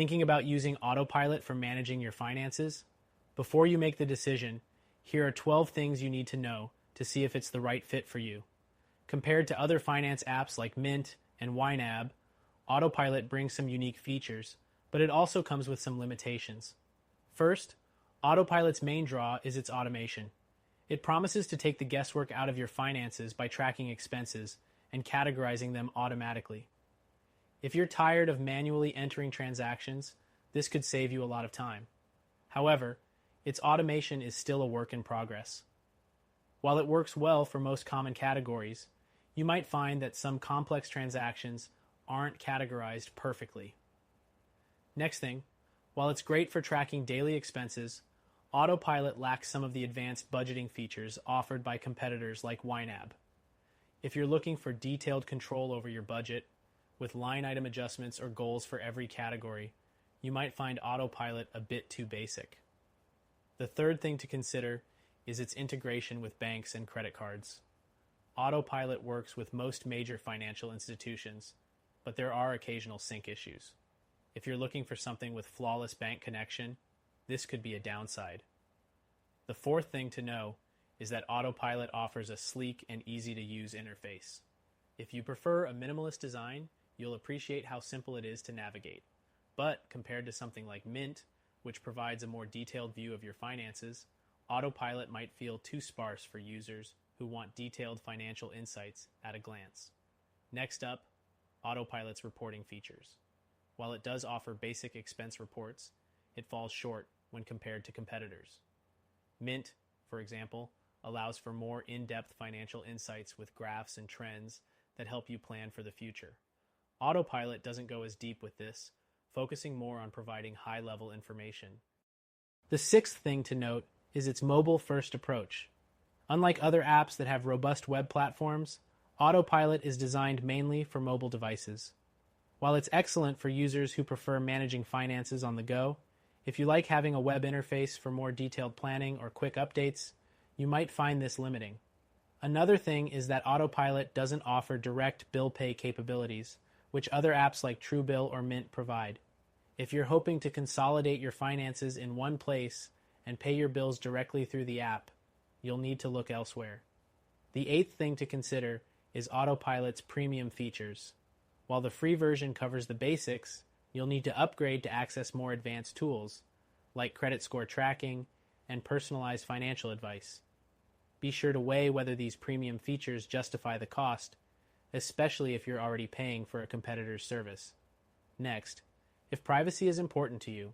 Thinking about using Autopilot for managing your finances? Before you make the decision, here are 12 things you need to know to see if it's the right fit for you. Compared to other finance apps like Mint and YNAB, Autopilot brings some unique features, but it also comes with some limitations. First, Autopilot's main draw is its automation. It promises to take the guesswork out of your finances by tracking expenses and categorizing them automatically. If you're tired of manually entering transactions, this could save you a lot of time. However, its automation is still a work in progress. While it works well for most common categories, you might find that some complex transactions aren't categorized perfectly. Next thing, while it's great for tracking daily expenses, Autopilot lacks some of the advanced budgeting features offered by competitors like YNAB. If you're looking for detailed control over your budget, with line item adjustments or goals for every category, you might find Autopilot a bit too basic. The third thing to consider is its integration with banks and credit cards. Autopilot works with most major financial institutions, but there are occasional sync issues. If you're looking for something with flawless bank connection, this could be a downside. The fourth thing to know is that Autopilot offers a sleek and easy-to-use interface. If you prefer a minimalist design, you'll appreciate how simple it is to navigate. But compared to something like Mint, which provides a more detailed view of your finances, Autopilot might feel too sparse for users who want detailed financial insights at a glance. Next up, Autopilot's reporting features. While it does offer basic expense reports, it falls short when compared to competitors. Mint, for example, allows for more in-depth financial insights with graphs and trends that help you plan for the future. Autopilot doesn't go as deep with this, focusing more on providing high-level information. The sixth thing to note is its mobile-first approach. Unlike other apps that have robust web platforms, Autopilot is designed mainly for mobile devices. While it's excellent for users who prefer managing finances on the go, if you like having a web interface for more detailed planning or quick updates, you might find this limiting. Another thing is that Autopilot doesn't offer direct bill pay capabilities, which other apps like Truebill or Mint provide. If you're hoping to consolidate your finances in one place and pay your bills directly through the app, you'll need to look elsewhere. The eighth thing to consider is Autopilot's premium features. While the free version covers the basics, you'll need to upgrade to access more advanced tools, like credit score tracking and personalized financial advice. Be sure to weigh whether these premium features justify the cost, especially if you're already paying for a competitor's service. Next, if privacy is important to you,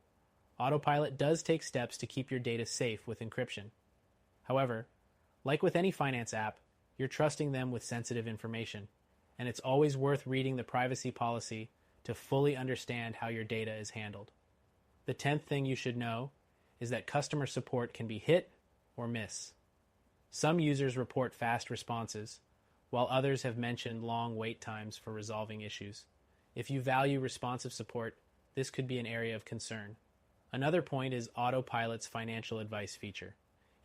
Autopilot does take steps to keep your data safe with encryption. However, like with any finance app, you're trusting them with sensitive information, and it's always worth reading the privacy policy to fully understand how your data is handled. The 10th thing you should know is that customer support can be hit or miss. Some users report fast responses, while others have mentioned long wait times for resolving issues. If you value responsive support, this could be an area of concern. Another point is Autopilot's financial advice feature.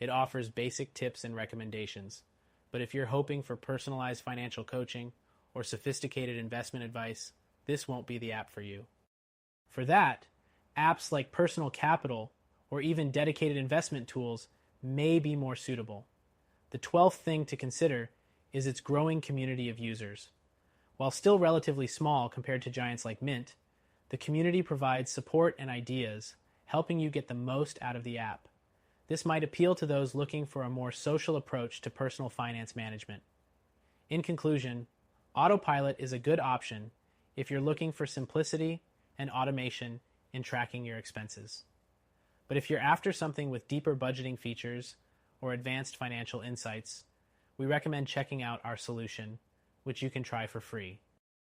It offers basic tips and recommendations, but if you're hoping for personalized financial coaching or sophisticated investment advice, this won't be the app for you. For that, apps like Personal Capital or even dedicated investment tools may be more suitable. The 12th thing to consider is its growing community of users. While still relatively small compared to giants like Mint, the community provides support and ideas, helping you get the most out of the app. This might appeal to those looking for a more social approach to personal finance management. In conclusion, Autopilot is a good option if you're looking for simplicity and automation in tracking your expenses. But if you're after something with deeper budgeting features or advanced financial insights, we recommend checking out our solution, which you can try for free.